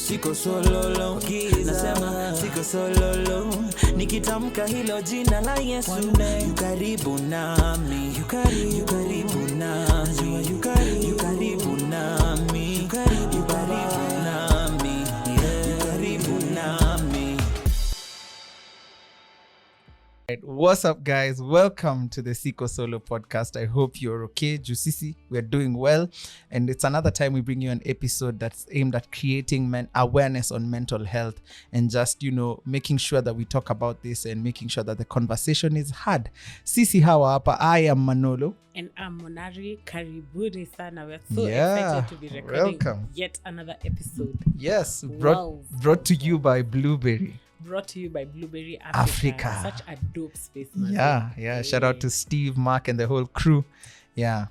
Siko Solo, nasema Siko Solo, nikitamka hilo jina la Yesu, yu karibu nami, yu karibu nami, yu karibu nami, yu karibu nami, yu karibu nami. What's up, guys? Welcome to the Siko Solo Podcast. I hope you're okay. Jusisi, we're doing well. And it's another time we bring you an episode that's aimed at creating awareness on mental health and just, making sure that we talk about this and making sure that the conversation is had. Sisi hawa hapa. I am Manolo. And I'm Monari. Karibuni sana. We're so excited to be recording yet another episode. Yes, brought to you by Blueberry. Brought to you by Blueberry Africa. Such a dope space, man. Yeah. Shout out to Steve, Mark, and the whole crew. Yeah.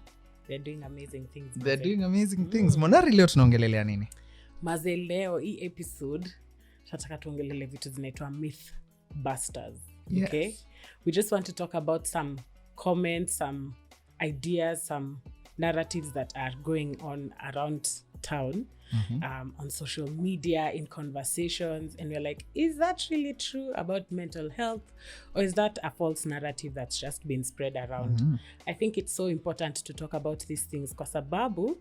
They're doing amazing things. Monari, leo tunaongelelea nini? Maze leo hii episode tunataka tuongelele vitu zinaitwa myth busters. Yes. Okay? We just want to talk about some comments, some ideas, some narratives that are going on around town. On social media, in conversations, and we're like, is that really true about mental health, or is that a false narrative that's just been spread around? I think it's so important to talk about these things because sababu,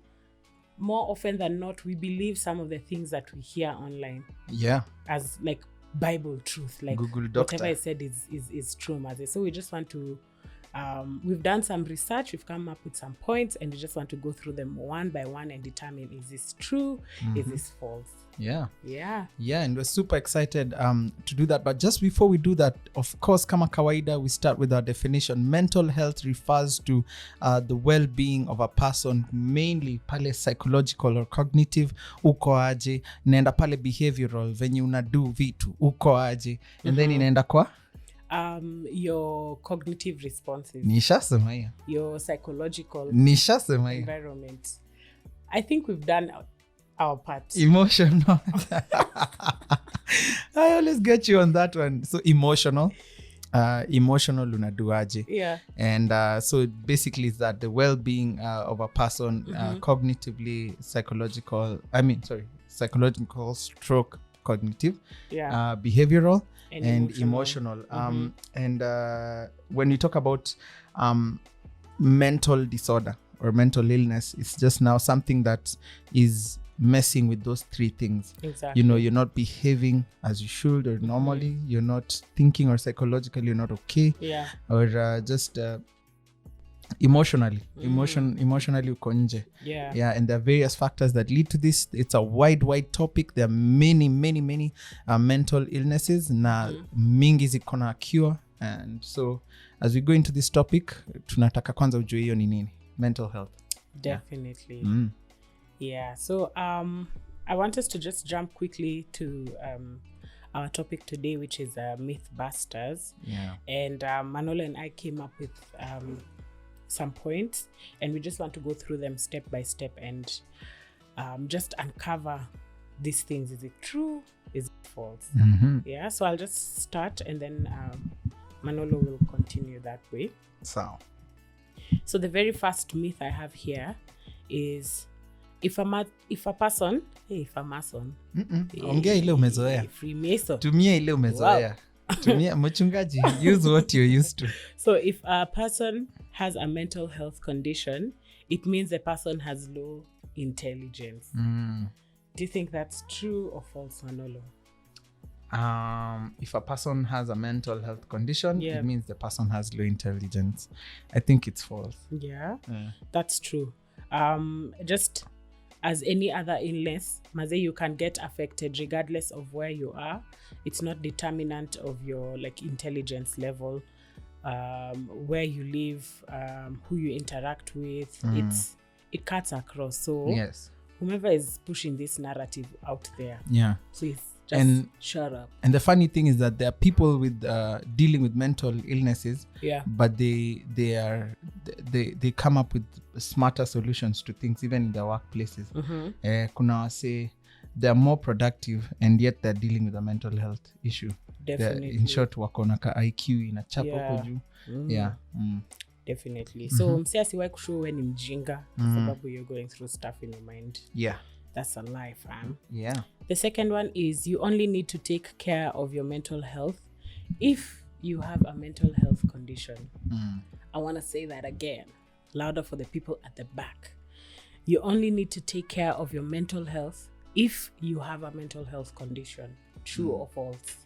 more often than not, we believe some of the things that we hear online as like Bible truth, like Google Doctor. Whatever I said is true, Maze. So we just want to we've done some research, we've come up with some points, and we just want to go through them one by one and determine, is this true, is this false? Yeah, and we're super excited to do that. But just before we do that, of course, kama kawaida, we start with our definition. Mental health refers to the well-being of a person, mainly pale psychological or cognitive, uko aje, inaenda pale behavioral, venye unadu vitu, uko aje, and then inaenda kwa your cognitive responses, nishasema hiyo, your psychological nishasema hiyo, environment. I think we've done our part. Emotional. I always get you on that one. So emotional unaduaje. And so basically is that the well-being of a person, cognitively, psychological stroke cognitive, behavioral and emotional. And when we talk about mental disorder or mental illness, it's just now something that is messing with those three things. Exactly. You're not behaving as you should or normally, you're not thinking or psychologically you're not okay, or just emotionally uko nje. And there are various factors that lead to this. It's a wide topic. There are many mental illnesses na mingi ziko na cure. And so as we go into this topic, tunataka kwanza ujue hiyo ni nini mental health. Definitely. So I want us to just jump quickly to our topic today, which is Mythbusters. And Manolo and I came up with some points, and we just want to go through them step by step and just uncover these things. Is it true? Is it false? So I'll just start, and then Manolo will continue that way. So the very first myth I have here is if a person, ongea ile umezoea, Freemason, tumia ile umezoea. Tumia mchungaji, use what you're used to. So if a person has a mental health condition, it means the person has low intelligence. Do you think that's true or false, Manolo? If a person has a mental health condition, it means the person has low intelligence. I think it's false. That's true. Just as any other illness, Maze, you can get affected regardless of where you are. It's not determinant of your intelligence level, where you live, who you interact with. It cuts across. So whomever is pushing this narrative out there, please just shut up. And the funny thing is that there are people with dealing with mental illnesses, but they come up with smarter solutions to things, even in their workplaces. Kuna wase, they're more productive and yet they're dealing with a mental health issue. Definitely. In short, wako na ka IQ inachapa huko juu. Definitely. So msi asiwahi kushow we ni mjinga sababu you're going through stuff in your mind. That's a lie, fam. Yeah. The second one is you only need to take care of your mental health if you have a mental health condition. I want to say that again, louder for the people at the back. You only need to take care of your mental health if you have a mental health condition. True or false?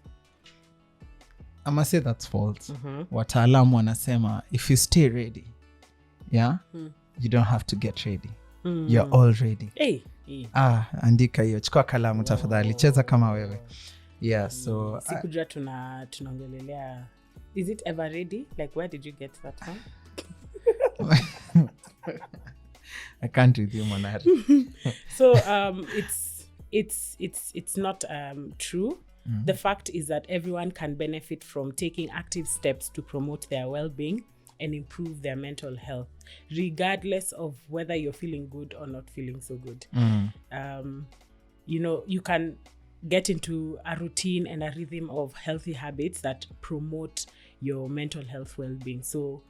I must say that's false. Wataalamu wanasema if you stay ready, you don't have to get ready. You're all ready. Hey. Andika hiyo, chukua kalamu tafadhali, cheza kama wewe. Yeah, so sikujua tunaongelelea is it ever ready? Like, where did you get that from? I can't with you, Monari. So it's not true. The fact is that everyone can benefit from taking active steps to promote their well-being and improve their mental health, regardless of whether you're feeling good or not feeling so good. You can get into a routine and a rhythm of healthy habits that promote your mental health well-being. So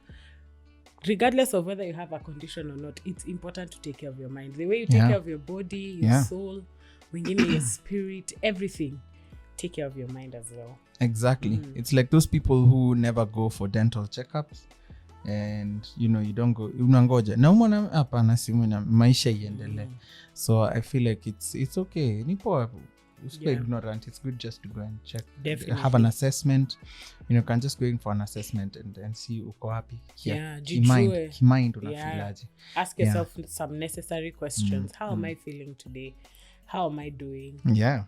regardless of whether you have a condition or not, it's important to take care of your mind. The way you take care of your body, your soul, your spirit, everything. Take care of your mind as well. Exactly. It's like those people who never go for dental checkups, and you don't go, unangoja na umona hapana simu na maisha iendelee. So I feel like it's okay. Ni poa usiwe ignorant. It's good just to go and check. Definitely. Have an assessment. Can just going for an assessment and see uko happy. Mind unafilaje. Ask yourself some necessary questions. How am I feeling today? How am I doing? Yeah.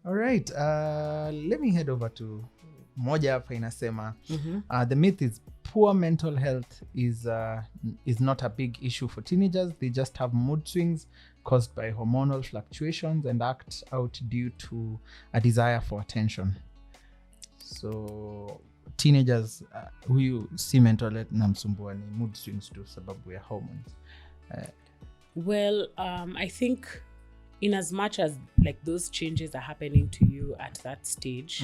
All right. Let me head over to moja hapa inasema the myth is poor mental health is not a big issue for teenagers. They just have mood swings caused by hormonal fluctuations and act out due to a desire for attention. So teenagers huyu si mental health na msumbua ni mood swings tu sababu ya hormones. Well, I think in as much as like those changes are happening to you at that stage,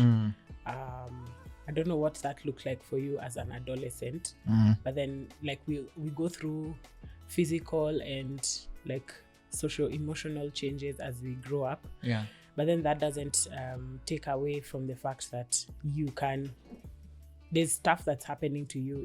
I don't know what that looks like for you as an adolescent, but then like we go through physical and like social emotional changes as we grow up. But then that doesn't take away from the fact that there's stuff that's happening to you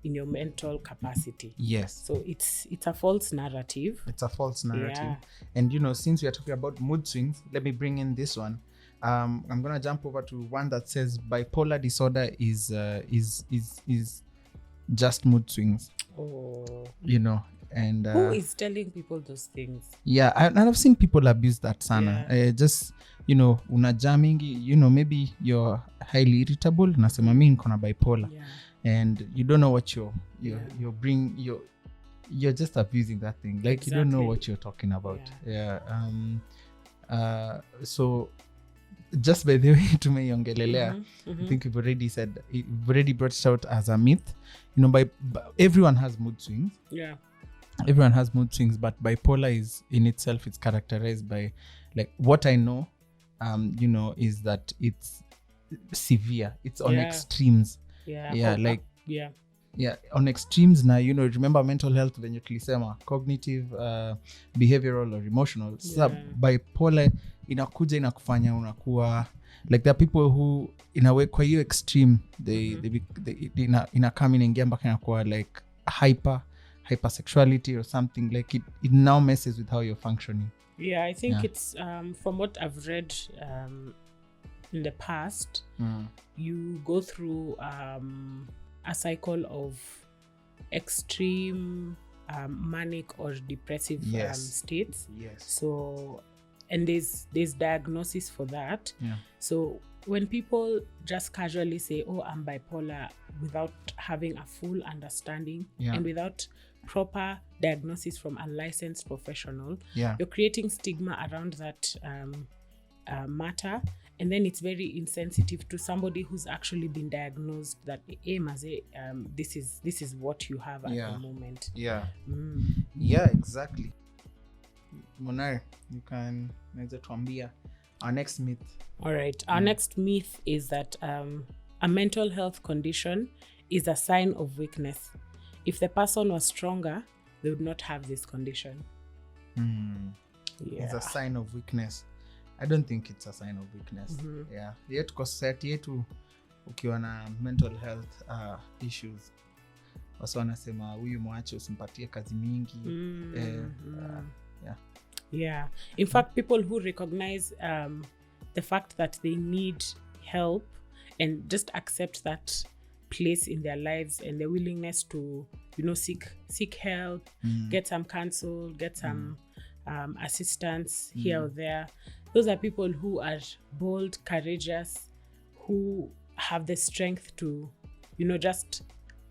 in your mental capacity. Yes. So it's a false narrative. It's a false narrative. And since we are talking about mood swings, let me bring in this one. I'm gonna jump over to one that says bipolar disorder is just mood swings. And who is telling people those things? And I've seen people abuse that sana. Just una jamming, maybe you're highly irritable, nasema mimi niko na bipolar. And you don't know what you're just abusing that thing. Like you don't know what you're talking about. So just by the way tumeiongelelea, I think we've already brought it out as a myth. By everyone has mood swings. Everyone has mood swings, but bipolar is in itself, it's characterized by, like, what I know is that it's severe. It's on extremes. On extremes na remember mental health venye tulisema cognitive, behavioral or emotional. Bipolar inakuja inakufanya unakuwa like there are people who kwa hiyo extreme they inakam inaingia mpaka inakuwa like hypersexuality or something, like it now messes with how you're functioning. I think it's from what I've read in the past, you go through a cycle of extreme manic or depressive states. So and there's diagnosis for that. So when people just casually say, oh, I'm bipolar, without having a full understanding and without proper diagnosis from a licensed professional, you're creating stigma around that matter, and then it's very insensitive to somebody who's actually been diagnosed that this is what you have at the moment. Exactly. Monari, you can naweza tuambia our next myth. All right, our next myth is that a mental health condition is a sign of weakness. If the person was stronger, they would not have this condition. is a sign of weakness. I don't think it's a sign of weakness. Yeah, yet kwa society yetu ukiwa na mental health issues wasa wanasema huyu mwache usimpatie kazi mingi. Yeah, in fact people who recognize the fact that they need help and just accept that place in their lives and the willingness to seek help, get some counsel, get some assistance here or there. Those are people who are bold, courageous, who have the strength to just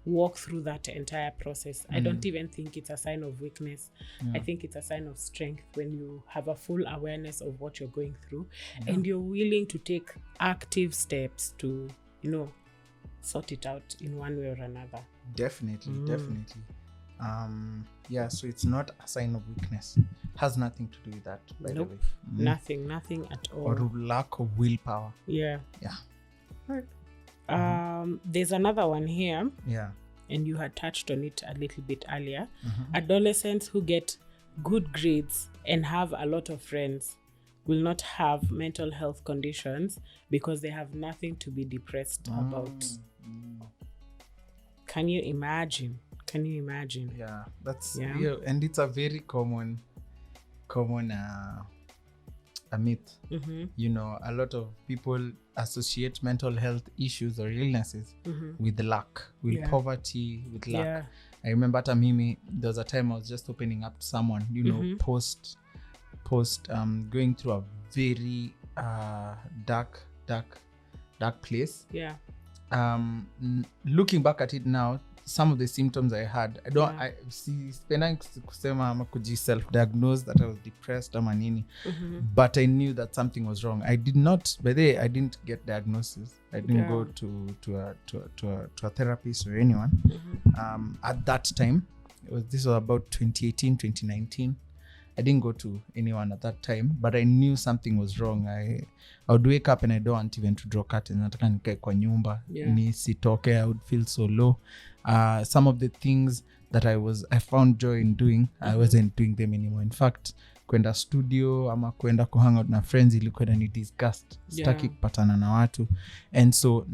walk through that entire process. I don't even think it's a sign of weakness. I think it's a sign of strength when you have a full awareness of what you're going through and you're willing to take active steps to sort it out in one way or another. Definitely. So it's not a sign of weakness. Has nothing to do with that, by the way. Nothing at all. Or lack of willpower. Yeah. Right. There's another one here. Yeah. And you had touched on it a little bit earlier. Adolescents who get good grades and have a lot of friends will not have mental health conditions because they have nothing to be depressed about. Can you imagine? Yeah, that's and it's a very common a myth. A lot of people associate mental health issues or illnesses with luck, with poverty, with luck. I remember at Mimi, there was a time I was just opening up to someone, post going through a very dark place. Looking back at it now, some of the symptoms I had, I spending kusema ama kuji self-diagnose that I was depressed ama nini, but I knew that something was wrong. I didn't get diagnosis. I didn't go to a therapist or anyone. At that time, this was about 2018, 2019. I didn't go to anyone at that time, but I knew something was wrong. I would wake up and I don't want even to draw curtains. Nataka nikae kwa nyumba, nisitoke. I would feel so low. Some of the things that I found joy in doing, I wasn't doing them anymore. In fact, kwenda studio ama kwenda kuhang out na friends ilikuwa ni disgust. Sitaki kupatana na watu. And so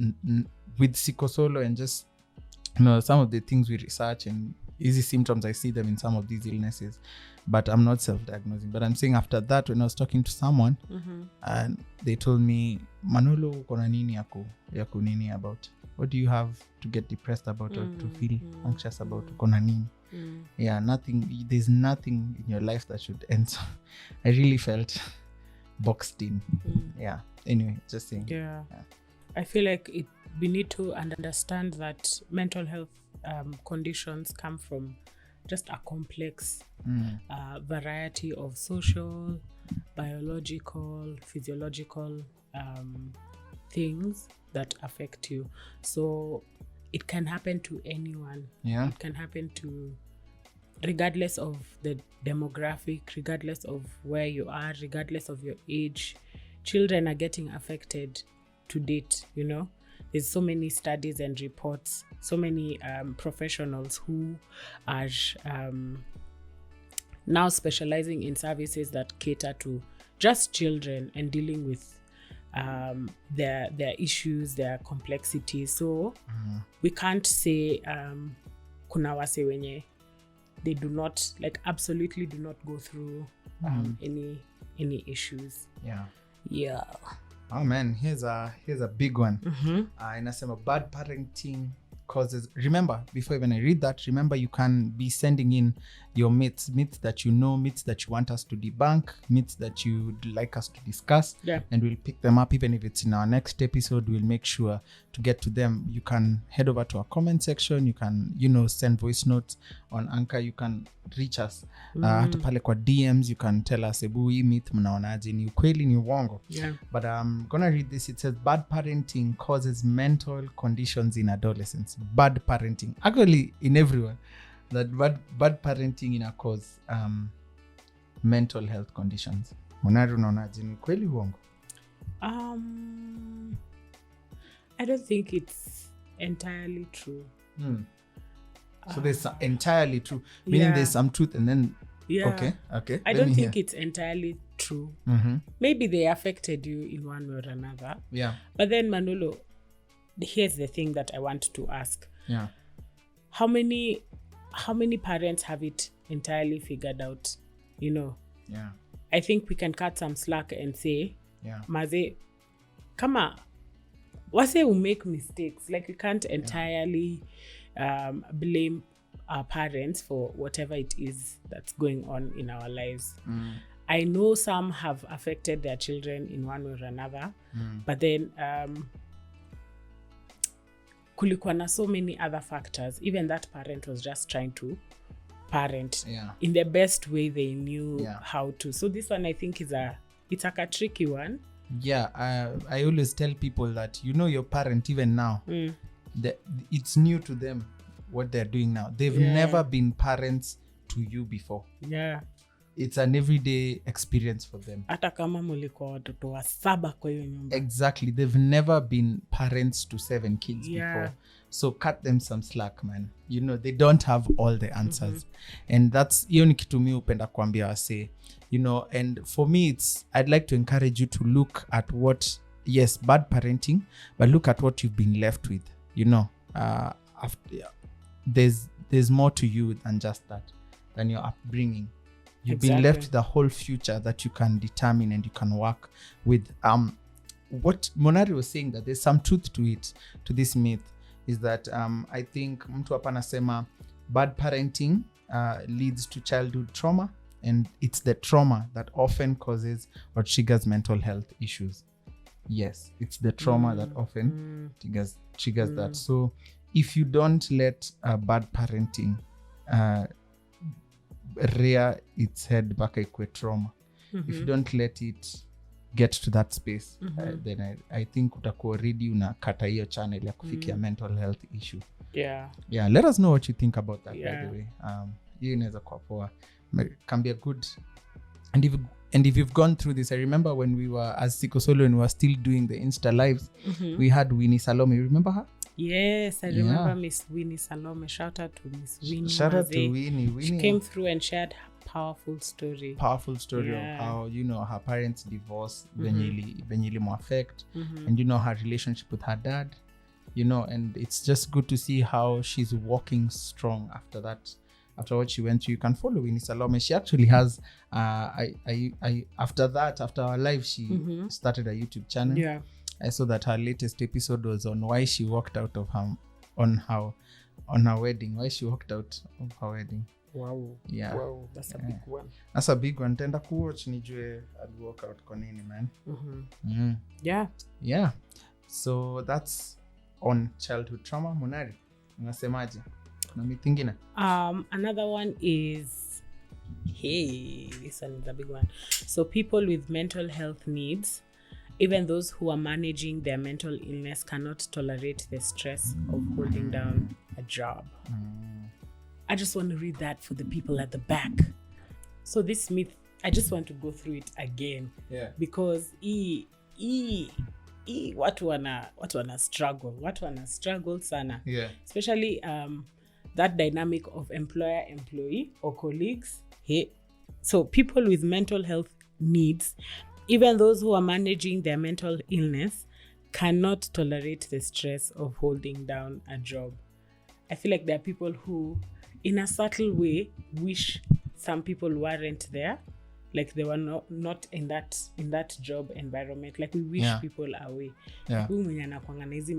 with Siko Solo and just some of the things we research and easy symptoms, I see them in some of these illnesses, but I'm not self-diagnosing. But I'm saying after that, when I was talking to someone and they told me, Manolo, kona nini yaku nini about? What do you have to get depressed about or to feel anxious about? Kona nini? Yeah, nothing. There's nothing in your life that should end. So I really felt boxed in. Yeah. Anyway, just saying. Yeah. I feel like we need to understand that mental health conditions come from just a complex variety of social, biological, physiological things that affect you. So it can happen to anyone. Yeah. It can happen to, regardless of the demographic, regardless of where you are, regardless of your age. Children are getting affected to date, There's so many studies and reports, so many professionals who are now specializing in services that cater to just children and dealing with their issues, their complexities. So we can't say kuna wase wenye they do not, absolutely do not go through any issues. Yeah. Oh man, here's a big one. Inasema bad parenting causes. Remember, before even I read that, remember you can be sending in your myths that myths that you want us to debunk, myths that you'd like us to discuss, and we'll pick them up. Even if it's in our next episode, we'll make sure to get to them. You can head over to our comment section. You can send voice notes on Anchor. You can reach us hata pale kwa DMs. You can tell us ebu hii myth mnaonaje, ni ukweli ni uongo. But I'm gonna read this. It says bad parenting causes mental conditions in adolescents. Bad parenting, actually in everyone, that bad parenting ina cause mental health conditions. Monari, unaonaje, ni ukweli uongo? I don't think it's entirely true. So there's entirely true, meaning there's some truth and then Yeah. Okay. I don't think it's entirely true. Maybe they affected you in one way or another. Yeah. But then, Manolo, here's the thing that I want to ask. Yeah. How many parents have it entirely figured out? Yeah. I think we can cut some slack and say, Maze, kama wase will make mistakes. Like, we can't entirely blame our parents for whatever it is that's going on in our lives. I know some have affected their children in one way or another, but then kulikuwa na so many other factors. Even that parent was just trying to parent in the best way they knew how to. So this one, I think, it's like a tricky one. Yeah, I always tell people that, your parent, even now, it's new to them what they're doing now. They've never been parents to you before. Yeah. It's an everyday experience for them. Hata kama mulikuwa watoto wa 7 kwa hiyo nyumba. Exactly. They've never been parents to 7 kids before. So cut them some slack, man. They don't have all the answers. And that's hiyo ni kitu mimi upenda kuambia wase. And for me, I'd like to encourage you to look at what, yes, bad parenting, but look at what you've been left with. There's more to you than just that, than your upbringing. You've been left with a whole future that you can determine and you can work with. What Monari was saying, that there's some truth to it, to this myth, is that I think mtu hapa anasema bad parenting leads to childhood trauma, and it's the trauma that often causes or triggers mental health issues. Yes, it's the trauma that often triggers that. So if you don't let bad parenting rear its head back ikwe trauma, if you don't let it get to that space, then I think utakuwa already unakata hiyo channel ya kufikia mental health issue. Yeah, let us know what you think about that, by the way. Hiyo inaweza kuwa poa, can be a good. And if you've gone through this, I remember when we were as Siko Solo and we were still doing the Insta lives, we had Winnie Salome. You remember her? Yes, I remember Miss Winnie Salome. Shout out to Miss Winnie. Shout out to Winnie. She came through and shared her powerful story of how, her parents divorced, venye ilimuaffect, and her relationship with her dad, and it's just good to see how she's walking strong after that. After what she went through, you can follow Winnie Salome. She actually has after our live, she started a YouTube channel. Yeah, I saw that her latest episode was on why she walked out of on her wedding. Why she walked out of her wedding. Wow. Yeah. Wow, that's a big one. That's a big one. Tenda kuwatch nijue I'll walk out kwa nini, man. Yeah. So that's on childhood trauma. Monari, unasemaje? Na mitingine? Another one is, this one is a big one. So people with mental health needs, even those who are managing their mental illness, cannot tolerate the stress of holding down a job. I just want to read that for the people at the back. So this myth, I just want to go through it again. Yeah. Because watu wana struggle sana. Yeah. Especially that dynamic of employer-employee or colleagues. So people with mental health needs, even those who are managing their mental illness, cannot tolerate the stress of holding down a job. I feel like there are people who, in a subtle way, wish some people weren't there. Like they were not in that job environment. Like we wish people away. Huyu mwenye anakuanga na hizi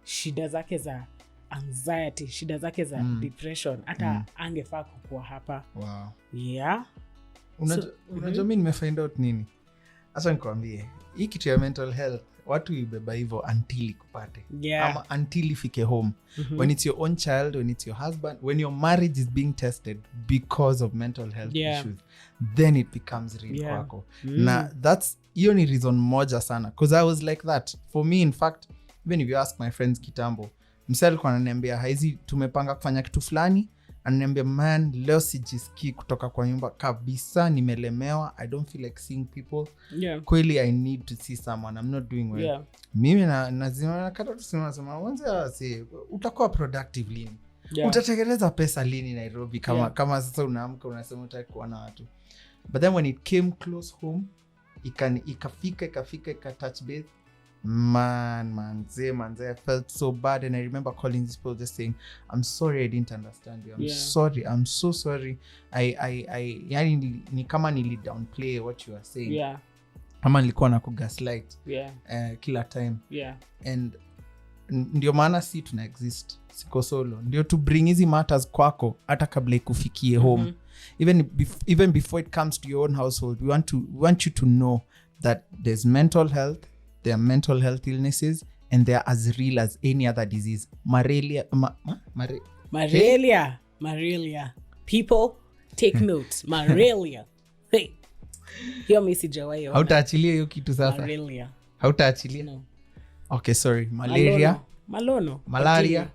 shida zake za anxiety, shida zake za depression, hata angefaa kukuwa hapa. Wow. Yeah. Unajua mimi nimefind out nini? Acha nikwambie, hii kitu ya mental health watu ibeba hivyo until ikupate. Ama until ifike home. When it's your own child, when it's your husband, when your marriage is being tested because of mental health issues, then it becomes real kwako. Na that's hiyo ni reason moja sana, because I was like that. For me, in fact, even if you ask my friends kitambo, msel kwa ananiambia haizi tumepanga kufanya kitu fulani, ananiambia man, leo sijisikii kutoka kwa nyumba kabisa, nimelemewa, I don't feel like seeing people. Kweli I need to see someone, I'm not doing well. Mimi nazima kata tusema wanza utakuwa productive lini. utatekeleza pesa lini Nairobi kama sasa unaamka unasema utaki kuwa na watu. But then when it came close home, ikafika touch base, manze, I felt so bad, and I remember calling these people just saying, I'm sorry I didn't understand you. I'm so sorry. I yani ni kama nili downplay what you are saying. Ama nilikuwa na kugaslight kila time. And ndio maana si tuna exist Siko Solo, ndio to bring hizi matters kwako hata kabla ikufikie home. Even before it comes to your own household, we want you to know that there's mental health, there are mental health illnesses, and they are as real as any other disease. Malaria. People take notes. Malaria. Hey. Hiyo message wayo. Hautaachilia hiyo kitu sasa. Malaria. Hautaachilia. No. Okay, sorry. Malaria. Malaria.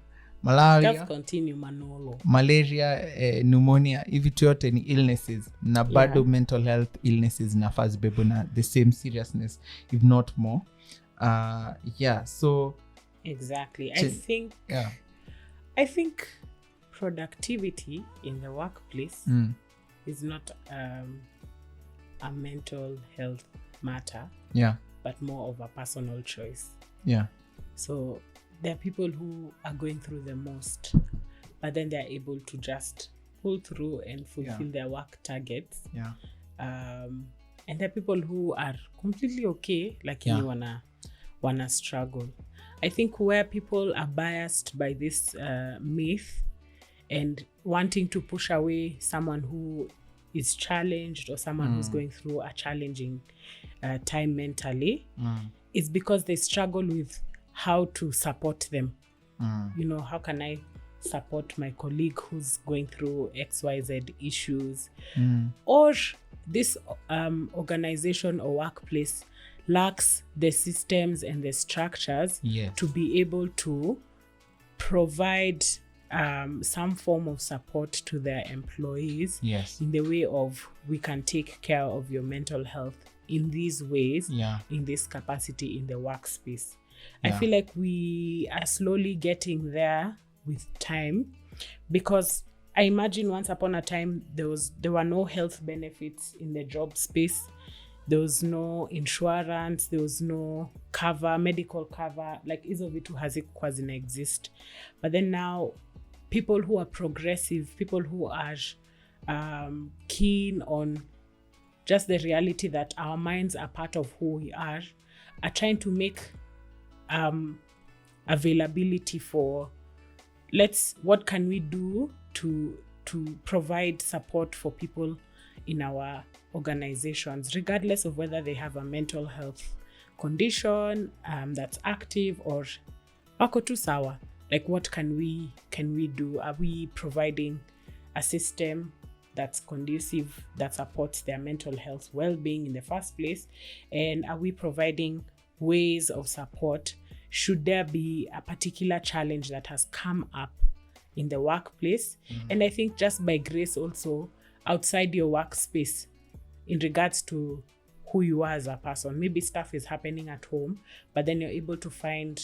Just continue, Manolo. Malaria, pneumonia, hivi yote ni illnesses. Na bado mental health illnesses na fast bebo na the same seriousness, if not more. So exactly. I think productivity in the workplace is not a mental health matter, but more of a personal choice. So there are people who are going through the most, but then they're able to just pull through and fulfill their work targets. And there are people who are completely okay, like you wanna struggle. I think where people are biased by this myth and wanting to push away someone who is challenged or someone who's going through a challenging time mentally is because they struggle with how to support them. You know, how can I support my colleague who's going through XYZ issues? Or this organization or workplace lacks the systems and the structures to be able to provide some form of support to their employees in the way of, we can take care of your mental health in these ways, in this capacity in the workspace. I feel like we are slowly getting there with time, because I imagine once upon a time there were no health benefits in the job space. There was no insurance, there was no cover, medical cover, like hizo vitu hazikuwa zina exist. But then now, people who are progressive, people who are keen on just the reality that our minds are part of who we are trying to make availability for, what can we do to provide support for people in our organizations, regardless of whether they have a mental health condition that's active or wako tu sawa. Like, what can we do? Are we providing a system that's conducive, that supports their mental health well-being in the first place? And are we providing ways of support should there be a particular challenge that has come up in the workplace? And I think just by grace also outside your workspace, in regards to who you are as a person. Maybe stuff is happening at home, but then you're able to find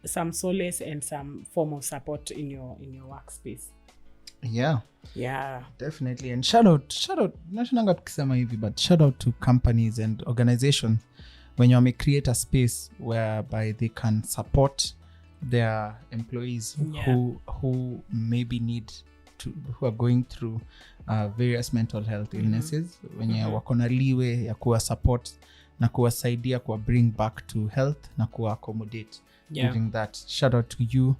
some solace and some form of support in your workspace. Definitely. And shout out nashinanga tukisema hivi, but shout out to companies and organizations when you may create a space whereby they can support their employees who maybe who are going through various mental health illnesses, wenye wako na liwe ya kuwa support na kuwasaidia kuwa bring back to health na kuwa accommodate during that. Shout out to you.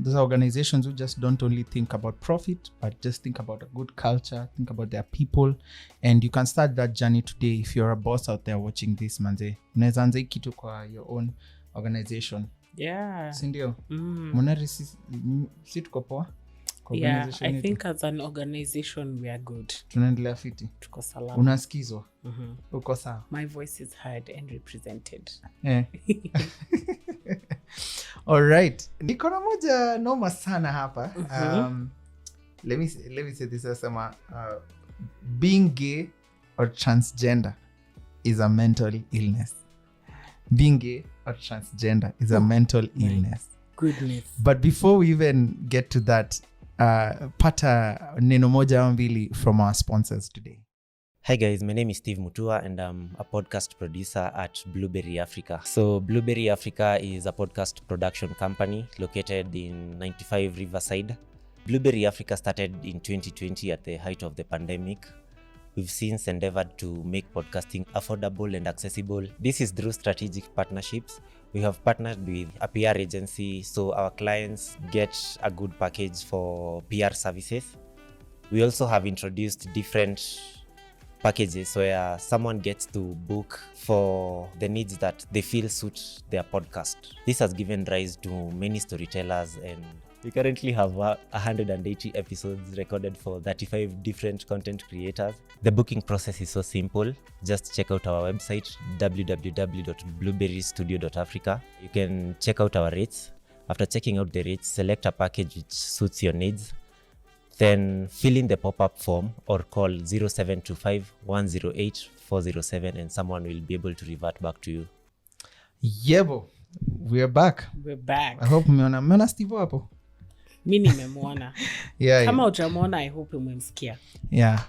Those are organizations who just don't only think about profit, but just think about a good culture, think about their people. And you can start that journey today if you're a boss out there watching this, manze. Unaweza anza kitu kwa your own organization. Sindio? Monari si tuko poa? I think as an organization we are good. Tunaendelea fiti. Tuko salama. Unasikizwa? Uko sawa? My voice is heard and represented. All right. Niko na moja noma sana hapa. Let me say this as being gay or transgender is a mental illness. Being gay or transgender is a mental illness. goodness. But before we even get to that, pata neno moja au mbili from our sponsors today. Hi guys, my name is Steve Mutua and I'm a podcast producer at Blueberry Africa. So Blueberry Africa is a podcast production company located in 95 Riverside. Blueberry Africa started in 2020 at the height of the pandemic. We've since endeavored to make podcasting affordable and accessible. This is through strategic partnerships. We have partnered with a PR agency so our clients get a good package for PR services. We also have introduced different packages where someone gets to book for the needs that they feel suit their podcast. This has given rise to many storytellers, and we currently have 180 episodes recorded for 35 different content creators. The booking process is so simple. Just check out our website www.blueberrystudio.africa. You can check out our rates. After checking out the rates, select a package which suits your needs. Then fill in the pop-up form or call 0725 108 407 and someone will be able to revert back to you. Yebo, we're back. I hope umeona Steve hapo. Mimi nimemwona. Yeah. Kama hujamwona, I hope umemsikia. Yeah.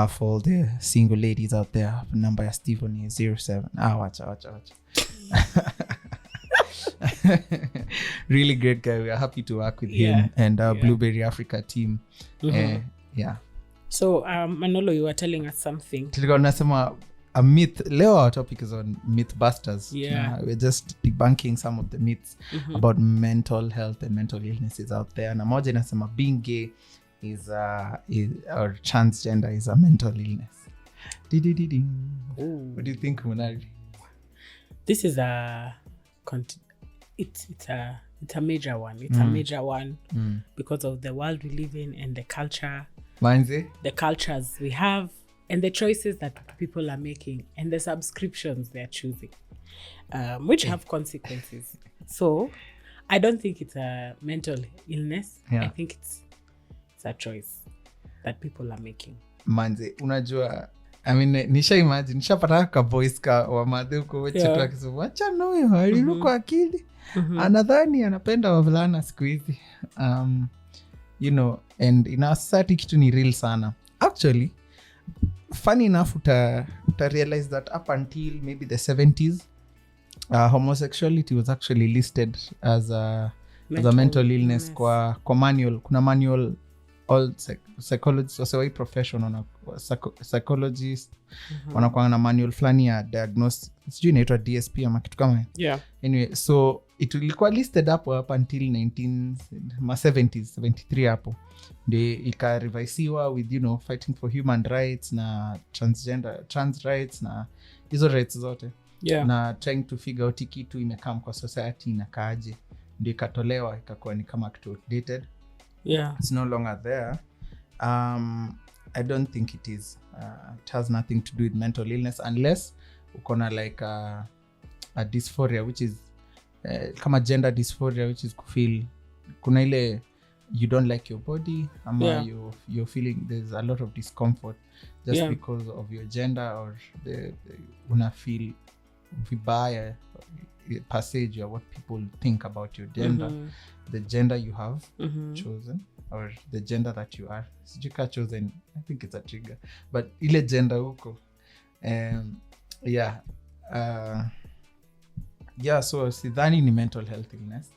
For the single ladies out there, number ya Steve ni 07. Wacha. Really great guy. We are happy to work with him and our Blueberry Africa team. Yeah. So Manolo, you were telling us something. Tulikuwa tunasema a myth. Leo our topic is on Mythbusters. We're just debunking some of the myths about mental health and mental illnesses out there. Na moja inasema being gay is or transgender is a mental illness. What do you think, Monari? This is it's a major one. It's a major one because of the world we live in and the culture. The cultures we have and the choices that people are making and the subscriptions they're choosing, which have consequences. So I don't think it's a mental illness. I think it's a choice that people are making. Manze, unajua, I mean, nishapata ka voice ka wa madhe uko weche tu akisema wacha noyo aliruko akili. Anadhani anapenda wavulana siku hizi. You know, and in our society kitu ni real sana. Actually, funny enough, uta realize that up until maybe the 70s, homosexuality was actually listed as a mental illness kwa manual. Kuna manual, all psychologists, wasiwai professional, psychologists, wanakuwa na manual flani ya diagnosis. Sijui inaitwa DSP ama kitu kama. Anyway, so it ilikuwa listed hapo up until 1970s, 73 hapo. Ndio ikarevisiwa with, you know, fighting for human rights na trans rights na hizo rights zote. Na trying to figure out kitu imekam kwa society na kaaje. Ndio ikatolewa ikakuwa ni kama kitu outdated. It's no longer there. I don't think it is. It has nothing to do with mental illness unless ukona like a dysphoria, which is kama gender dysphoria, which is kufeel kuna ile you don't like your body ama you're feeling there's a lot of discomfort just because of your gender or the una feel vibaya passage or what people think about your gender, the gender you have chosen or the gender that you are. Sijika chosen, I think it's a trigger, but ile gender huko. So sidhani ni mental health illness.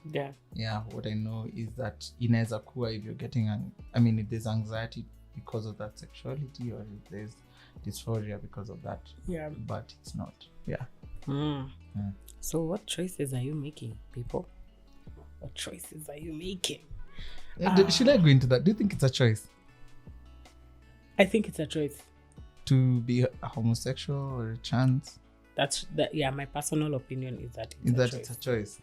What I know is that inaweza kuwa if you're getting if there's anxiety because of that sexuality or if there's dysphoria because of that, but it's not. So what choices are you making, people? What choices are you making? Should I go into that? Do you think it's a choice? I think it's a choice. To be a homosexual or a trans? My personal opinion is that it's a choice.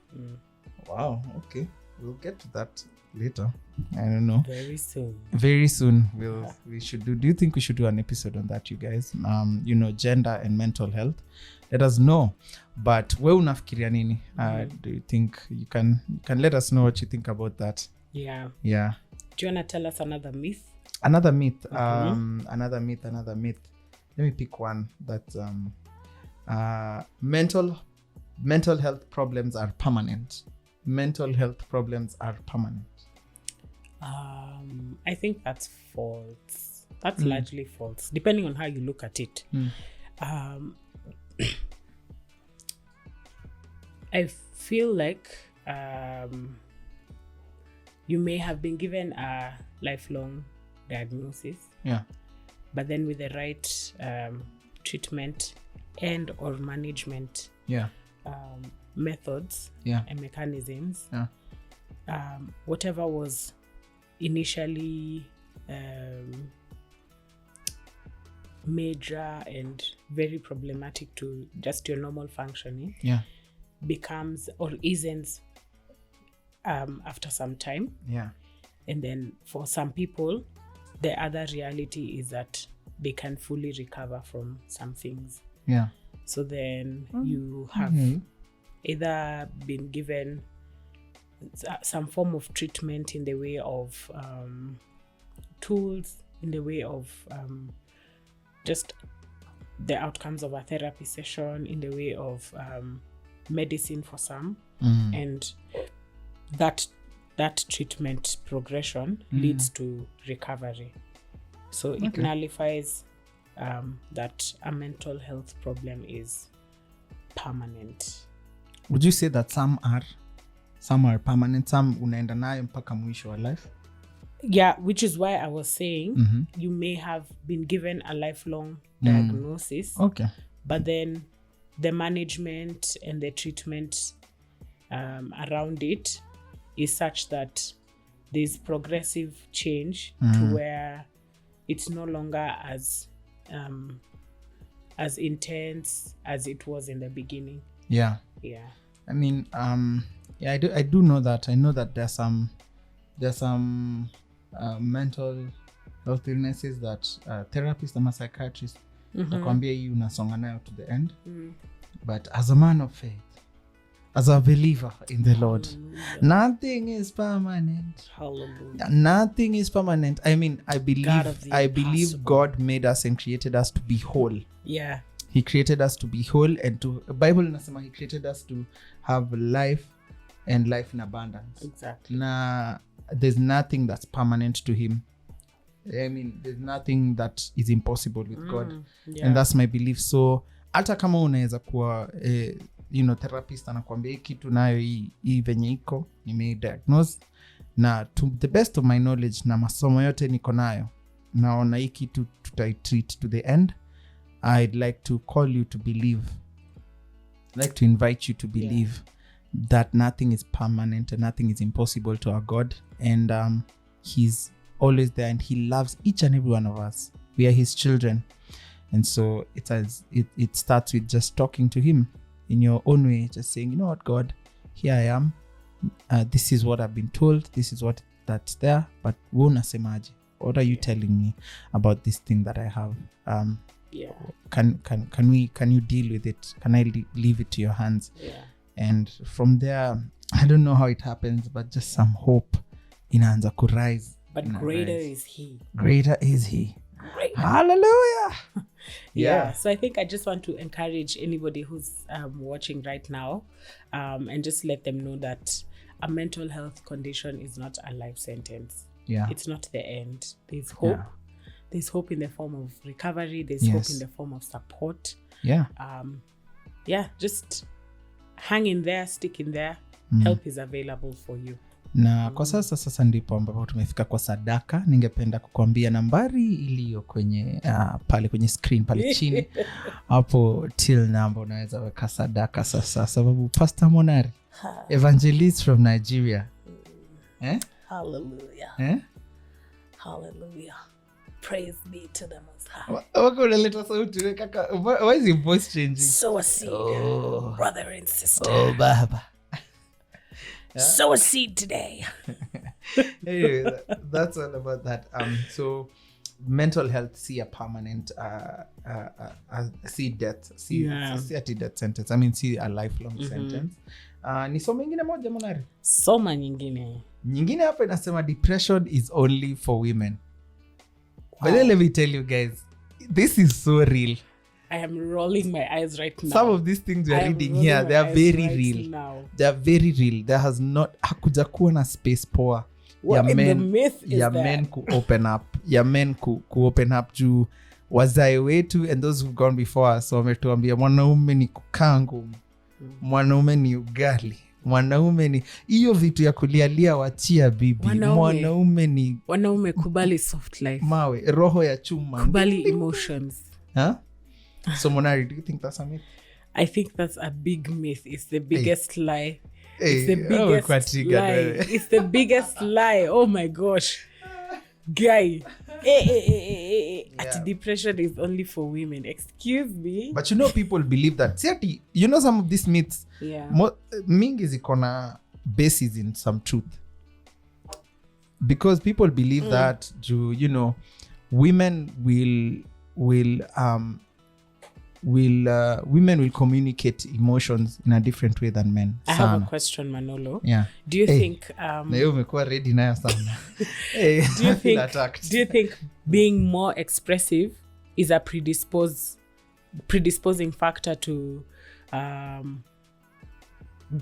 Wow, okay. We'll get to that later. I don't know. Very soon we should do you think we should do an episode on that, you guys? You know, gender and mental health. Let us know. But we unafikiria nini? Do you think you can let us know what you think about that? Do you want to tell us another myth? Another myth. Another myth. Let me pick one that mental health problems are permanent. mental health problems are permanent? I think that's false. That's largely false, depending on how you look at it. I feel like you may have been given a lifelong diagnosis, but then with the right treatment and or management methods and mechanisms, whatever was initially major and very problematic to just your normal functioning becomes or isn't after some time. And then for some people, the other reality is that they can fully recover from some things. So then you have either been given some form of treatment in the way of tools, in the way of just the outcomes of a therapy session, in the way of medicine for some, and that treatment progression leads to recovery. So it nullifies that a mental health problem is permanent. Would you say that some are permanent, some unaenda nayo mpaka mwisho wa life? Yeah, which is why I was saying you may have been given a lifelong diagnosis, but then the management and the treatment around it is such that there's progressive change to where it's no longer as intense as it was in the beginning. I mean, I do know that. I know that there's some mental health illnesses that therapists and psychiatrists nakwambia hii unasonga nayo to the end. But as a man of faith, as a believer in the Lord, nothing is permanent. Hallelujah. Nothing is permanent. I mean, I believe God made us and created us to be whole. He created us to be whole, and Bible inasema he created us to have life and life in abundance. Exactly. Na there's nothing that's permanent to him. I mean, there's nothing that is impossible with God. And that's my belief. So hata kama unaweza kuwa therapist anakuambia hii kitu nayo hii venye iko nimediagnose, na to the best of my knowledge na masomo yote niko nayo naona hii kitu tutai-treat to the end, I'd like to call you to believe, like to invite you to believe that nothing is permanent and nothing is impossible to our God, and he's always there and he loves each and every one of us. We are his children, and so it starts with just talking to him in your own way, just saying, you know what, God, here I am, this is what I've been told, this is what that's there, but unasemaje? What are you telling me about this thing that I have? Can you deal with it? Can I leave it to your hands? And from there, I don't know how it happens, but just some hope inaanza kurise. But greater is he. Greater is he. Hallelujah. So I think I just want to encourage anybody who's watching right now, and just let them know that a mental health condition is not a life sentence. It's not the end. There's hope. There's hope in the form of recovery. There's hope in the form of support. Just hang in there, stick in there. Help is available for you. Na kwa sasa ndipo ambapo tumefika kwa sadaka. Ningependa kukuambia nambari iliyo kwenye pale kwenye screen pale chini. Hapo till number unaweza weka sadaka sasa, sababu Pastor Monari, evangelist from Nigeria. Hallelujah. Hallelujah. Praise be to the Most High. Wako unaleta sauti kaka. Why is your voice changing? Sow a seed, brother and sister. Oh, baba. Sow a seed today. Anyway, that's all about that. So mental health, see a permanent, see death, see a death sentence. I mean, see a lifelong sentence. Ni soma nyingine moja Monari? Soma nyingine. Nyingine hapa inasema depression is only for women. But then let me tell you guys, this is so real. I am rolling my eyes right now. Some of these things we are reading here, they are very real. They are very real. There has not hakuja kuwa na space poa. What in the myth is ya that? Men ku open up. Ya men ku open up juu wazae wetu and those who've gone before us wametuambia mwanaume ni kukaa ngumu. Mwanaume ni ugali. Mwanaume ni hiyo vitu ya kulialia wachia bibi. Mwanaume kubali soft life. Mawe roho ya chuma. Kubali emotions. Huh? So Monari, do you think that's a myth? I think that's a big myth. It's the biggest lie. It's the biggest lie. It's the biggest lie. Oh my gosh. Guy. Depression is only for women. Excuse me. But you know people believe that. See, you know some of these myths. Yeah. Mingi zikona basis in some truth. Because people believe that you know women will communicate emotions in a different way than men. I have a question, Manolo. Yeah. Do you think na hiyo umekuwa ready nayo sana. Do you think being more expressive is a predisposing factor to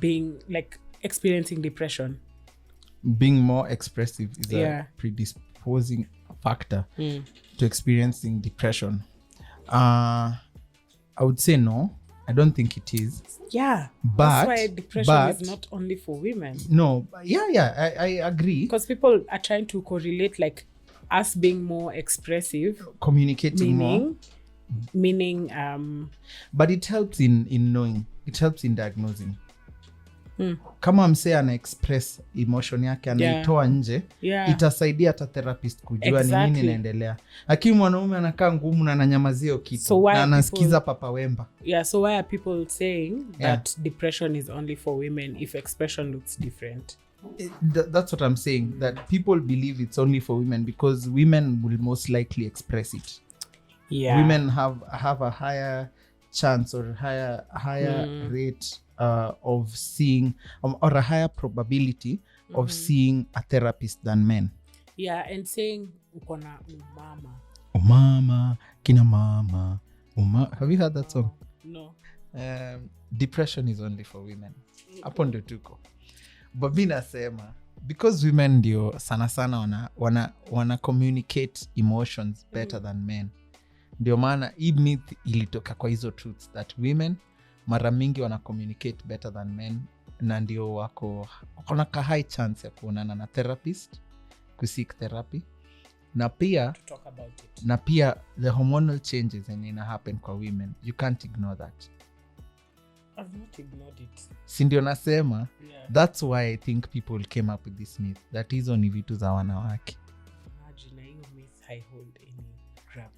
being like experiencing depression? Being more expressive is a predisposing factor to experiencing depression. I would say no. I don't think it is. Yeah. But that's why depression is not only for women. No. Yeah. I agree. Because people are trying to correlate like us being more expressive, communicating more. Meaning but it helps in knowing. It helps in diagnosing. Kama msee ana express emotion yake anaitoa nje, itasaidia hata therapist kujua ni nini inaendelea. Lakini mwanaume anakaa ngumu na ananyamazia kitu na anasikiza papa wemba. Yeah, so why are people saying that depression is only for women if expression looks different? That's what I'm saying, that people believe it's only for women because women will most likely express it. Yeah. Women have a higher chance or higher rate of seeing or a higher probability of seeing a therapist than men. Yeah, and saying ukona umama kina mama have you heard that song? No. Depression is only for women. Hapo ndio tuko. But mimi nasema because women ndio sana wana communicate emotions better than men. Ndio maana hii myth ilitoka kwa hizo truths that women mara mingi wana communicate better than men na ndio wako ka high chance ya kuonana na therapist, kuseek therapy na pia to talk about it. Na pia the hormonal changes and ina happen kwa women, you can't ignore that. I've not ignored it. Si ndio nasema that's why I think people came up with this myth that hizo ni vitu za wanawake. Imagine hiyo myth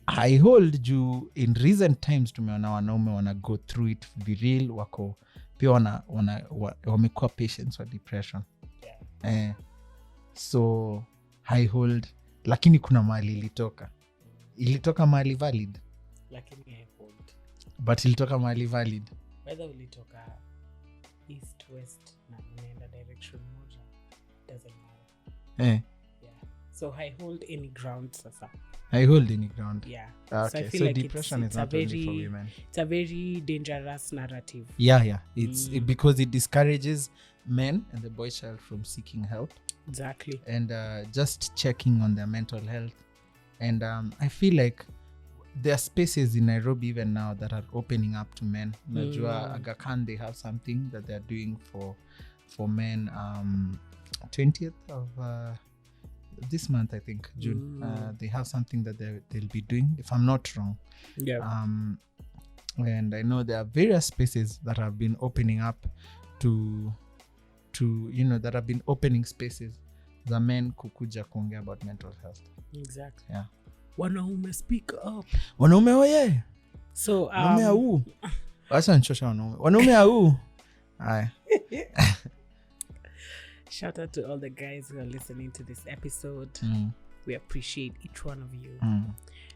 I hold juu in recent times tumeona wanaume wana go through it real, wako pia wamekuwa patients wa depression. So I hold, lakini kuna mahali ilitoka mahali valid, lakini I hold, but ilitoka mahali valid whether ulitoka east west na unaenda direction moja doesn't matter. So I hold any ground sasa. I hold any ground. Yeah. Okay. So I feel so like depression is not only for women. It's a very dangerous narrative. Yeah. It's because it discourages men and the boy child from seeking help. Exactly. And just checking on their mental health. And I feel like there are spaces in Nairobi even now that are opening up to men. Najua Aga Khan, they have something that they're doing for men. 20th of this month, I think, June. They have something that they'll be doing, if I'm not wrong. Yeah. And I know there are various spaces that have been opening up to that have been opening spaces za men kukuja kuongea about mental health. Exactly. Yeah. Wanaume speak up. Wanaume oye. So wanaume au. Acha nchosha wanaume. Wanaume au. Haya. Shout out to all the guys who are listening to this episode. We appreciate each one of you.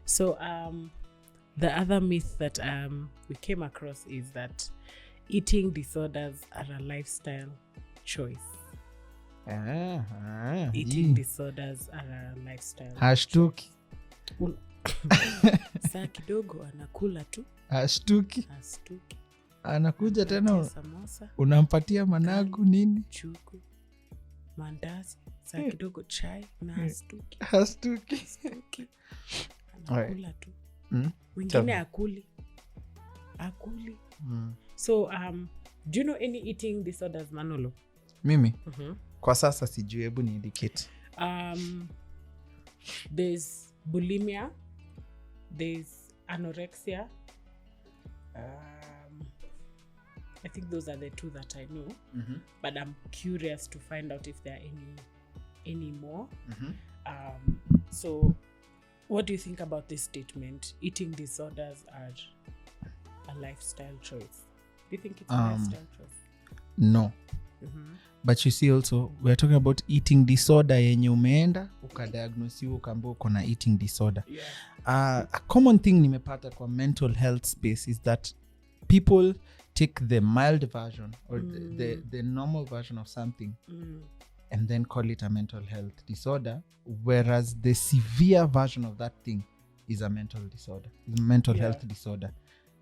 So the other myth that we came across is that eating disorders are a lifestyle choice. Eating disorders are a lifestyle Hashtuki. Saa kidogo anakula tu ashtuki astuki, anakuja tena samosa, unampatia managu nini chuku, mandazi, saa kidogo chai na astuki. ashtuki Anakula tu. Wengine akuli. So do you know any eating disorders, Manolo? Mimi kwa sasa sijui, hebu ni indicate. There's bulimia, there's anorexia. I think those are the two that I know, but I'm curious to find out if there are any more. So what do you think about this statement? Eating disorders are a lifestyle choice. Do you think it's a lifestyle choice? No. But you see also, we're talking about eating disorder yenye umeenda ukadiagnosiwa ukaambiwa uko na eating disorder. A common thing nimepata kwa mental health space is that people take the mild version or the normal version of something and then call it a mental health disorder, whereas the severe version of that thing is a mental disorder, is a mental health disorder.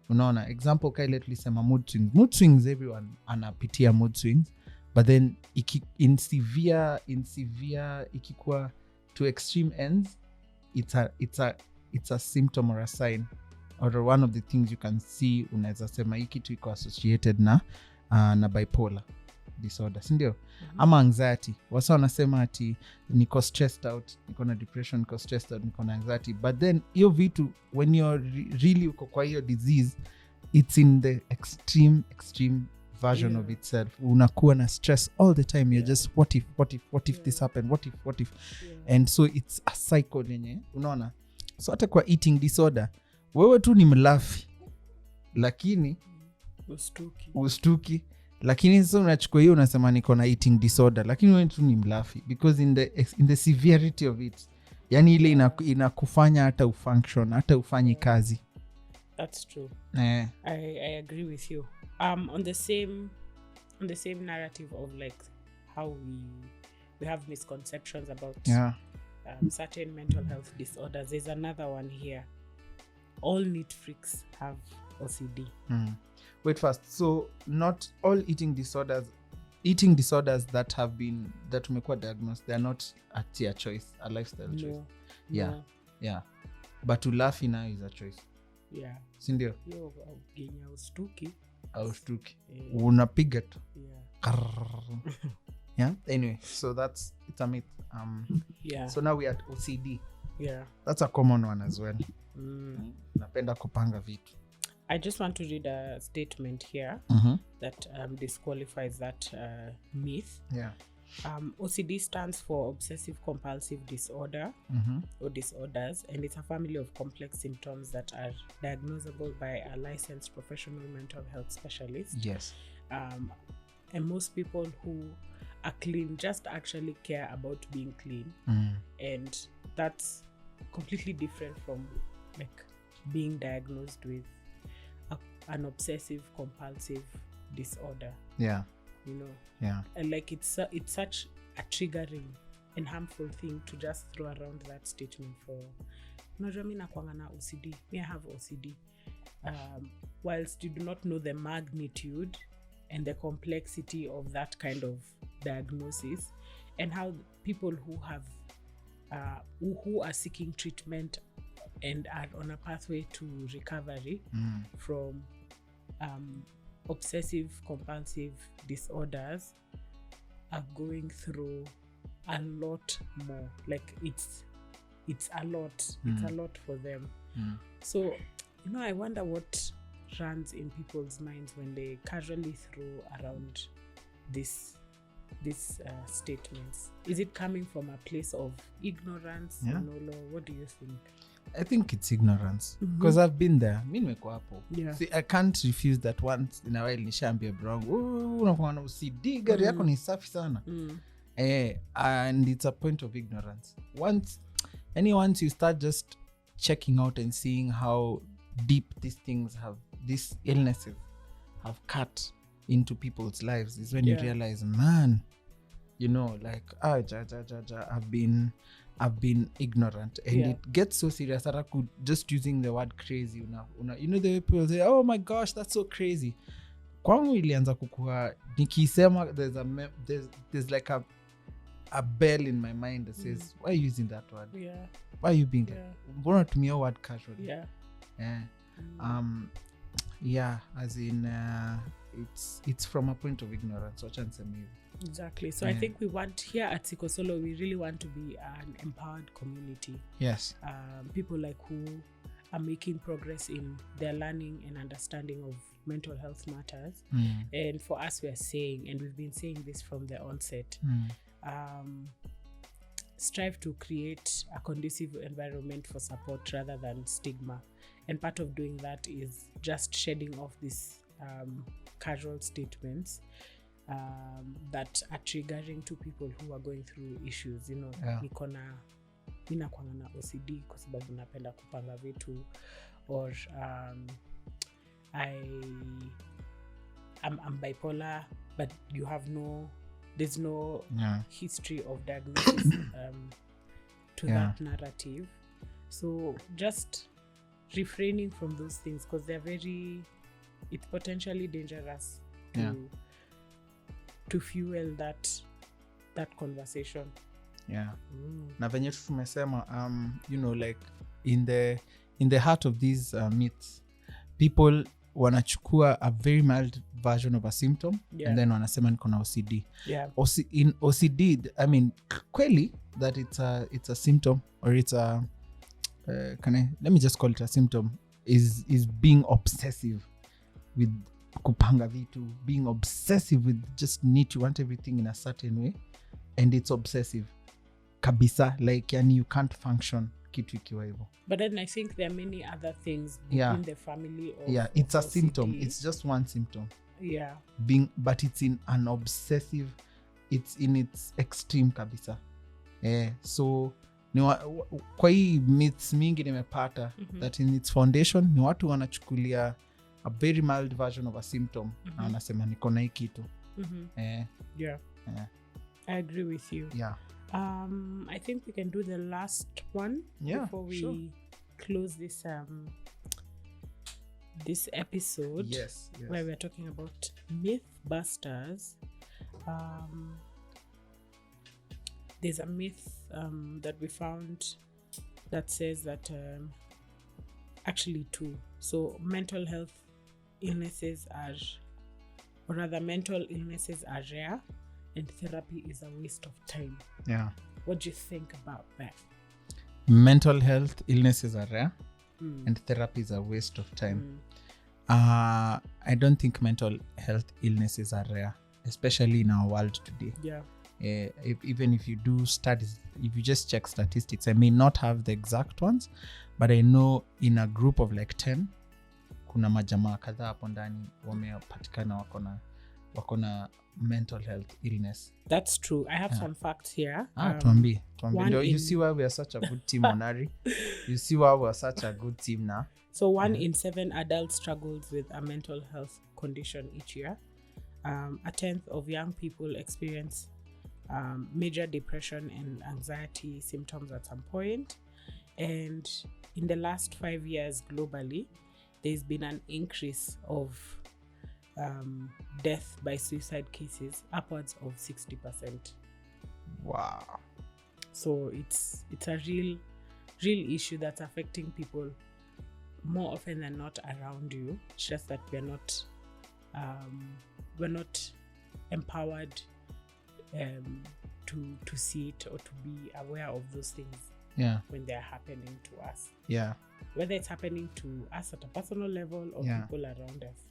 Unaona, example kaile tulisema mood swings, everyone anapitia mood swings, but then in severe ikikuwa to extreme ends, it's a symptom or a sign or one of the things you can see. Unaweza sema hiki kitu iko associated na bipolar disorder, si ndio? Ama anxiety. Wasa wanasema ati niko stressed out, niko na depression, niko stressed out, niko na anxiety, but then hiyo vitu when you're really uko kwa hiyo disease, it's in the extreme version of itself. Unakuwa na stress all the time. You're just what if this happened, what if and so it's a cycle yenye unaona. So hata kwa eating disorder wewe tu ni mlafi lakini ustuki, lakini sasa unachukua hiyo unasema niko na eating disorder, lakini wewe tu ni mlafi because in the severity of it, yani ile inakufanya hata ufunction, hata ufanyi kazi. That's true. I agree with you. On the same narrative of like how we have misconceptions about certain mental health disorders, there's another one here. All neat freaks have OCD. Wait first, so not all eating disorders that umekuwa diagnosed, they are not at your choice, a lifestyle choice. Yeah. But to laugh now is a choice. Yeah. Sindio? Yo, genya ustuki. Unapiga tu. Yeah. Anyway, so it's a myth. So now we are at OCD. Yeah. That's a common one as well. Napenda kupanga vitu. I just want to read a statement here that disqualifies that myth. Yeah. OCD stands for obsessive compulsive disorder or disorders, and it's a family of complex symptoms that are diagnosable by a licensed professional mental health specialist. Yes. And most people who are clean just actually care about being clean. And that's completely different from like being diagnosed with an obsessive compulsive disorder. Yeah. You know. Yeah. And like it's such a triggering and harmful thing to just throw around that statement for unajua mimi nakuanga na OCD. I have OCD. Whilst you do not know the magnitude and the complexity of that kind of diagnosis and how people who have who are seeking treatment and are on a pathway to recovery from obsessive compulsive disorders are going through a lot more. Like it's a lot. It's a lot for them. So I wonder what runs in people's minds when they casually throw around these statements. Is it coming from a place of ignorance? Manolo, what do you think? I think it's ignorance because I've been there. Mi nimekuwa hapo. See, I can't refuse that once in a while nishaambia bro, unakuwa na OCD, gari yako ni safi sana. And it's a point of ignorance. Once you start just checking out and seeing how deep these illnesses have cut into people's lives is when you realize, man, like I've been I've been ignorant, and it gets so serious that I could just using the word crazy. You know the way people say, "Oh my gosh, that's so crazy." Kwangu ilianza kukua nikisema there's like a bell in my mind that says, "Why are you using that word? Why are you being like, mbona tumia word casually?" As in it's from a point of ignorance. Exactly. So I think we want here at Siko Solo, we really want to be an empowered community. Yes. People like who are making progress in their learning and understanding of mental health matters. And for us, we are saying, and we've been saying this from the onset, strive to create a conducive environment for support rather than stigma. And part of doing that is just shedding off these casual statements that are triggering to people who are going through issues. You know, mina kwanga na OCD kwa sababu napenda kupanga vitu, or I'm bipolar, but there's no history of diagnosis to that narrative. So just refraining from those things, because it's potentially dangerous to fuel that conversation. Na venye tumesema you know, like in the heart of these myths, people wanachukua a very mild version of a symptom and then wanasema niko na OCD. In OCD, I mean, kweli that it's a symptom, or it's a let me just call it a symptom, is being obsessive with kupanga vitu, being obsessive with just you want everything in a certain way, and it's obsessive kabisa, like yani you can't function kitu ikiwa hivyo. But then I think there are many other things in the family of it's a OCD. Symptom, it's just one symptom, but it's in an obsessive, it's in its extreme kabisa. So kwa hii myths mingi nimepata that in its foundation ni watu wanachukulia a very mild version of a symptom na wanasema niko na hii kitu. I agree with you. I think we can do the last one before we close this episode. Yes. Where we're talking about mythbusters. There's a myth that we found that says that actually two. So mental illnesses are rare, and therapy is a waste of time. What do you think about that? Mental health illnesses are rare and therapy is a waste of time. I don't think mental health illnesses are rare, especially in our world today. Even if you do studies, if you just check statistics, I may not have the exact ones, but I know in a group of like 10 kuna majamaa kadhaa hapo ndani wamepatikana wako na mental health illness. That's true. I have some facts here. Tuambie. You see why we are such a good team, Monari. You see why we are such a good team now. So 1 in 7 adults struggles with a mental health condition each year. A tenth of young people experience major depression and anxiety symptoms at some point. And in the last 5 years globally, there's been an increase of death by suicide cases upwards of 60%. Wow. So it's a real issue that's affecting people more often than not around you. It's just that we're not empowered to see it or to be aware of those things when they're happening to us. Whether it's happening to us at a personal level or people around us.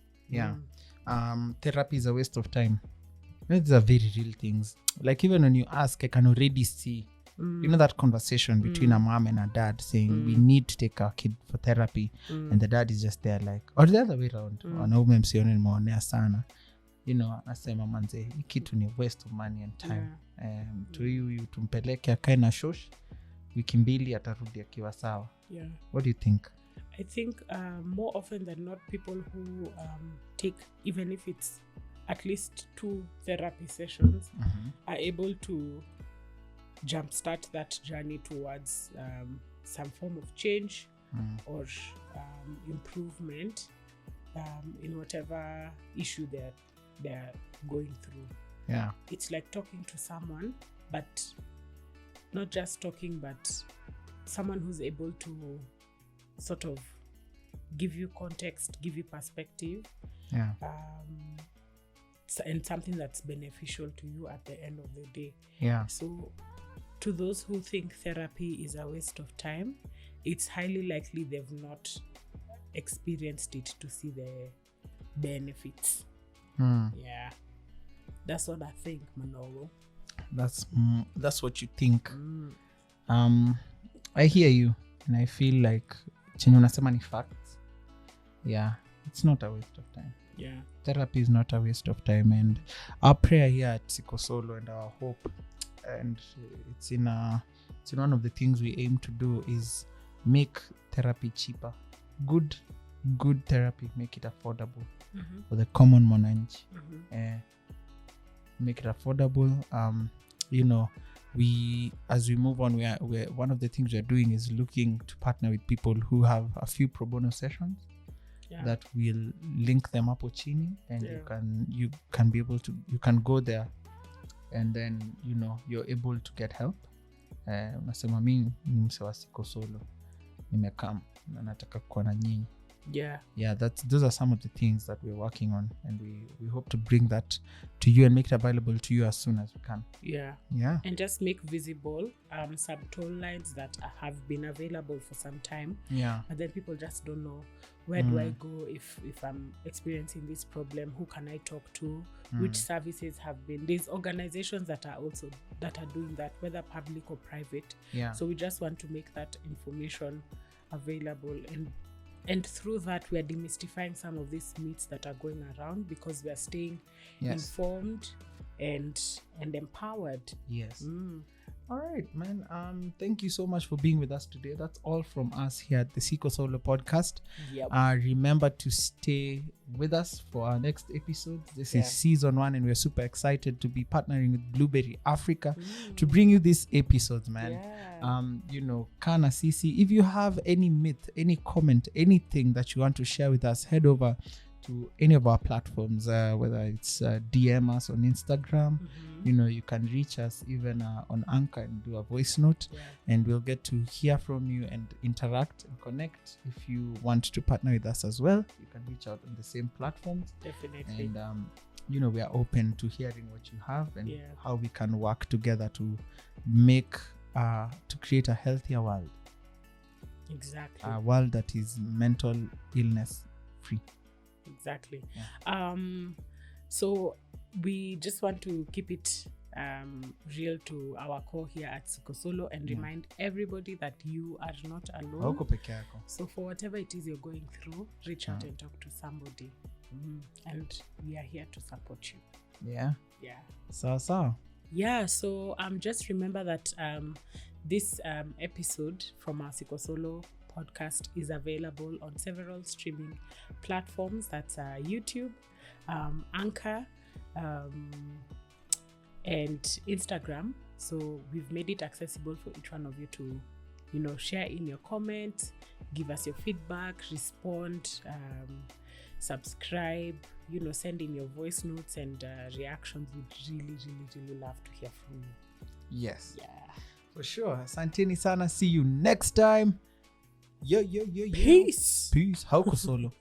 Therapy is a waste of time. These are very real things. Like even when you ask, I can already see you know that conversation between a mom and a dad saying we need to take our kid for therapy, and the dad is just there like, or the other way around, wanaume msione nimeonea sana, you know, anasema manze hii kitu ni waste of money and time. Tu tumpeleke akae na shosh, wiki mbili atarudi akiwa sawa. What do you think? I think more often than not, people who take, even if it's at least 2 therapy sessions, are able to jumpstart that journey towards some form of change or improvement in whatever issue they're going through. Yeah. It's like talking to someone, but not just talking, but someone who's able to sort of give you context, give you perspective, and something that's beneficial to you at the end of the day. Yeah. So to those who think therapy is a waste of time, it's highly likely they've not experienced it to see the benefits. Yeah, that's what I think, Manolo. That's what you think. I hear you, and I feel like chenye unasema ni facts. Yeah, it's not a waste of time. Yeah, therapy is not a waste of time, and our prayer here at Siko Solo and our hope, and it's in one of the things we aim to do, is make therapy cheaper. Good therapy, make it affordable for the common mwananchi. Make it affordable. We, as we move on, we're one of the things we're doing is looking to partner with people who have a few pro bono sessions that will link them up chini, and you can be able to, you can go there, and then you're able to get help. Unasema mimi ni mse wa Siko Solo, nimekam na nataka kuwa na nyinyi. Those are some of the things that we're working on, and we hope to bring that to you and make it available to you as soon as we can. And just make visible some toll lines that have been available for some time, but then people just don't know, where do I go if I'm experiencing this problem? Who can I talk to? Which services have been? There's organizations that are doing that, whether public or private. So we just want to make that information available, and through that we are demystifying some of these myths that are going around, because we are staying informed and empowered. All right, man. Thank you so much for being with us today. That's all from us here at the Siko Solo Podcast. Remember to stay with us for our next episode. This is season 1, and we're super excited to be partnering with Blueberry Africa to bring you these episodes, man. Kana Sisi, if you have any myth, any comment, anything that you want to share with us, head over to any of our platforms, whether it's DM us on Instagram. You can reach us even on Anchor and do a voice note, and we'll get to hear from you and interact and connect. If you want to partner with us as well, you can reach out on the same platforms. Definitely. And we are open to hearing what you have and how we can work together to make to create a healthier world. Exactly. A world that is mental illness free. Exactly. So we just want to keep it real to our core here at Siko Solo, and remind everybody that you are not alone. So for whatever it is you're going through, reach out and talk to somebody, and we are here to support you. So just remember that this episode from our Siko Solo podcast is available on several streaming platforms. That's YouTube, Anchor, and Instagram. So we've made it accessible for each one of you to share in your comments, give us your feedback, respond, subscribe, send in your voice notes and reactions. We'd really love to hear from you. For sure. Asanteni sana. See you next time. Peace. Hauko Solo.